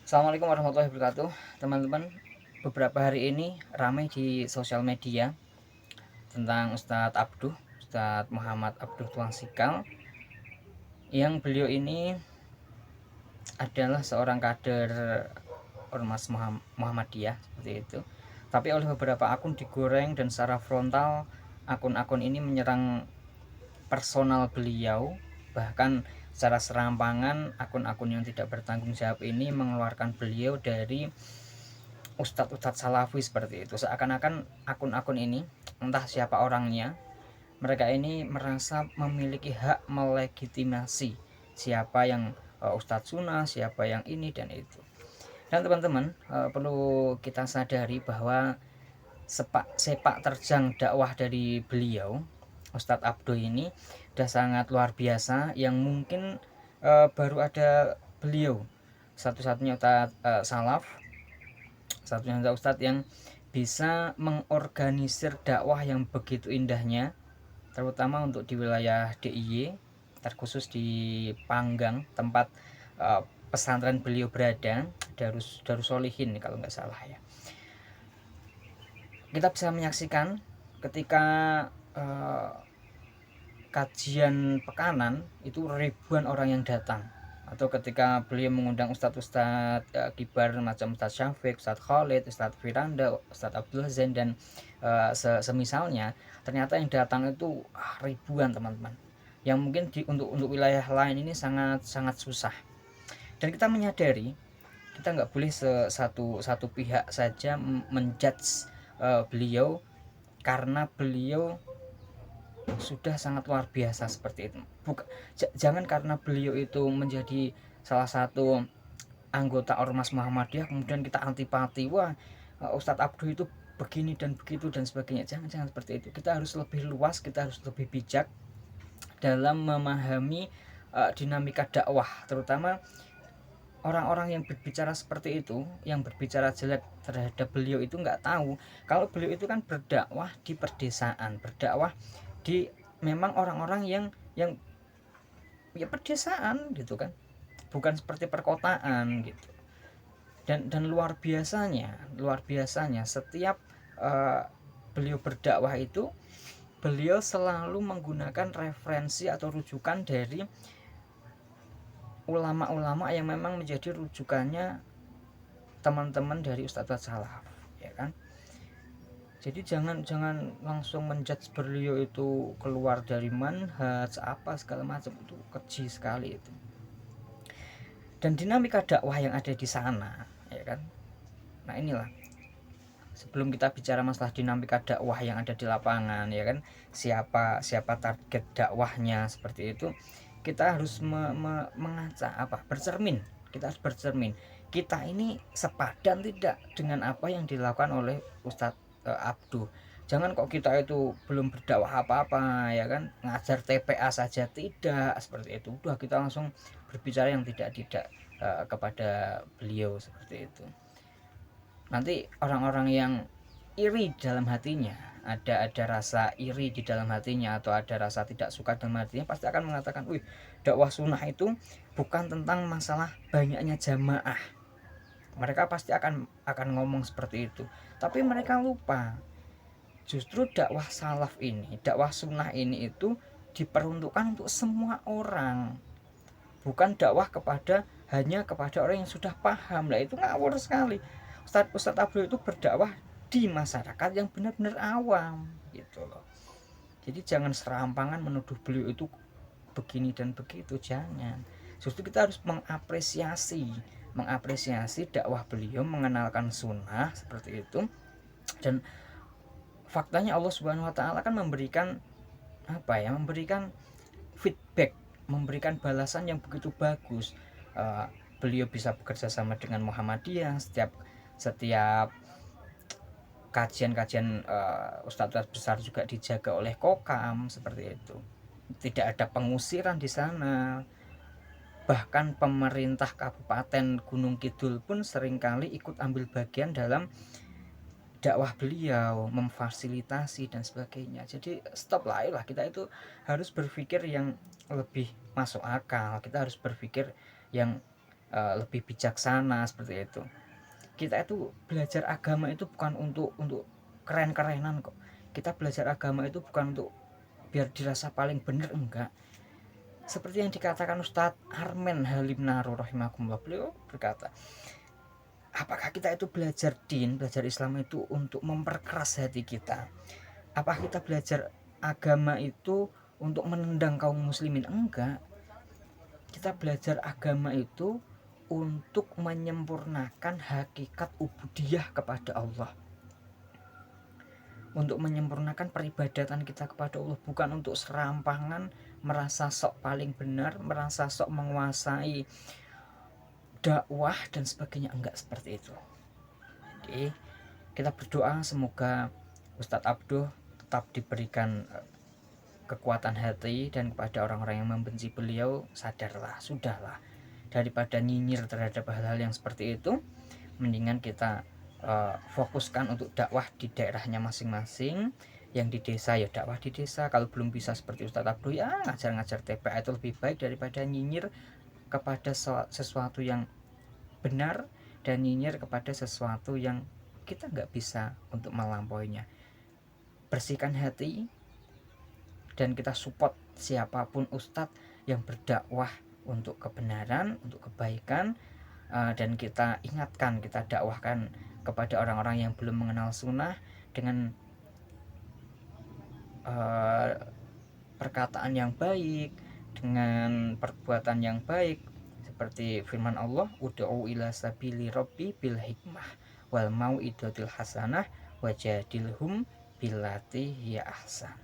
Assalamualaikum warahmatullahi wabarakatuh, teman-teman. Beberapa hari ini ramai di sosial media tentang Ustadz Muhammad Abduh Tuang Sikal, yang beliau ini adalah seorang kader Ormas Muhammadiyah seperti itu. Tapi oleh beberapa akun digoreng dan secara frontal akun-akun ini menyerang personal beliau, bahkan secara serampangan akun-akun yang tidak bertanggung jawab ini mengeluarkan beliau dari ustadz-ustadz salafi seperti itu. Seakan-akan akun-akun ini, entah siapa orangnya, mereka ini merasa memiliki hak melegitimasi siapa yang ustadz sunnah, siapa yang ini dan itu. Dan teman-teman, perlu kita sadari bahwa sepak terjang dakwah dari beliau Ustadz Abdo ini sudah sangat luar biasa, yang mungkin baru ada beliau satu-satunya Ustadz salaf, satu-satunya Ustadz yang bisa mengorganisir dakwah yang begitu indahnya, terutama untuk di wilayah DIY, terkhusus di Panggang, tempat pesantren beliau berada, Darussolihin kalau nggak salah ya. Kita bisa menyaksikan ketika kajian pekanan itu ribuan orang yang datang, atau ketika beliau mengundang ustadz-ustadz kibar macam Ustadz Syafiq, Ustadz Khalid, Ustadz Firanda, Ustadz Abdullah Zain dan semisalnya, ternyata yang datang itu ribuan teman-teman, yang mungkin untuk wilayah lain ini sangat sangat susah. Dan kita menyadari kita nggak boleh satu pihak saja menjudge beliau, karena beliau sudah sangat luar biasa seperti itu. Jangan karena beliau itu menjadi salah satu anggota Ormas Muhammadiyah kemudian kita antipati, wah Ustadz Abduh itu begini dan begitu dan sebagainya. Jangan seperti itu. Kita harus lebih luas, kita harus lebih bijak dalam memahami dinamika dakwah, terutama orang-orang yang berbicara seperti itu, yang berbicara jelek terhadap beliau itu nggak tahu kalau beliau itu kan berdakwah di perdesaan, berdakwah di memang orang-orang yang ya perdesaan gitu kan, bukan seperti perkotaan gitu. Dan luar biasanya setiap beliau berdakwah itu, beliau selalu menggunakan referensi atau rujukan dari ulama-ulama yang memang menjadi rujukannya teman-teman dari Ustadz Salaf, ya kan. Jadi jangan langsung menjudge beliau itu keluar dari manhaj apa segala macam, itu keji sekali itu. Dan dinamika dakwah yang ada di sana, ya kan. Nah inilah, sebelum kita bicara masalah dinamika dakwah yang ada di lapangan, ya kan, siapa target dakwahnya seperti itu, kita harus mengaca bercermin. Kita harus bercermin, kita ini sepadan tidak dengan apa yang dilakukan oleh Ustadz Abduh. Jangan kok kita itu belum berdakwah apa-apa, ya kan, ngajar TPA saja tidak, seperti itu udah kita langsung berbicara yang tidak kepada beliau seperti itu. Nanti orang-orang yang iri dalam hatinya, ada rasa iri di dalam hatinya, atau ada rasa tidak suka dalam hatinya, pasti akan mengatakan, wih, dakwah sunnah itu bukan tentang masalah banyaknya jamaah. Mereka pasti akan ngomong seperti itu, tapi mereka lupa justru dakwah salaf ini, dakwah sunnah ini itu diperuntukkan untuk semua orang, bukan dakwah hanya kepada orang yang sudah paham. Lah itu ngawur sekali. Ustadz Abdul itu berdakwah di masyarakat yang benar-benar awam gitu loh. Jadi jangan serampangan menuduh beliau itu begini dan begitu, jangan. Justru kita harus mengapresiasi dakwah beliau, mengenalkan sunnah seperti itu. Dan faktanya Allah Subhanahu wa taala kan memberikan memberikan feedback, memberikan balasan yang begitu bagus. Beliau bisa bekerja sama dengan Muhammadiyah, setiap kajian-kajian ustadz besar juga dijaga oleh Kokam seperti itu. Tidak ada pengusiran di sana. Bahkan pemerintah Kabupaten Gunung Kidul pun seringkali ikut ambil bagian dalam dakwah beliau, memfasilitasi dan sebagainya. Jadi stop lah kita itu harus berpikir yang lebih masuk akal. Kita harus berpikir yang lebih bijaksana seperti itu. Kita itu belajar agama itu bukan untuk keren-kerenan kok. Kita belajar agama itu bukan untuk biar dirasa paling benar, enggak. Seperti yang dikatakan Ustadz Armen Halim Naru rahimahumullah, beliau berkata, apakah kita itu belajar belajar Islam itu untuk memperkeras hati kita? Apakah kita belajar agama itu untuk menendang kaum muslimin? Enggak. Kita belajar agama itu untuk menyempurnakan hakikat ubudiyah kepada Allah, untuk menyempurnakan peribadatan kita kepada Allah, bukan untuk serampangan, merasa sok paling benar, merasa sok menguasai dakwah dan sebagainya. Enggak seperti itu. Jadi kita berdoa semoga Ustadz Abduh tetap diberikan kekuatan hati, dan kepada orang-orang yang membenci beliau, sadarlah, sudahlah, daripada nyinyir terhadap hal-hal yang seperti itu, mendingan kita fokuskan untuk dakwah di daerahnya masing-masing. Yang di desa ya dakwah di desa, kalau belum bisa seperti Ustadz Abduh ya ngajar-ngajar TPA, itu lebih baik daripada nyinyir kepada sesuatu yang benar dan nyinyir kepada sesuatu yang kita nggak bisa untuk melampauinya. Bersihkan hati dan kita support siapapun ustadz yang berdakwah untuk kebenaran, untuk kebaikan, dan kita ingatkan, kita dakwahkan kepada orang-orang yang belum mengenal sunnah dengan perkataan yang baik, dengan perbuatan yang baik, seperti firman Allah, ud'u ila sabili rabbi bil hikmah wal mau'idatil hasanah wajadilhum billati hiya ahsan.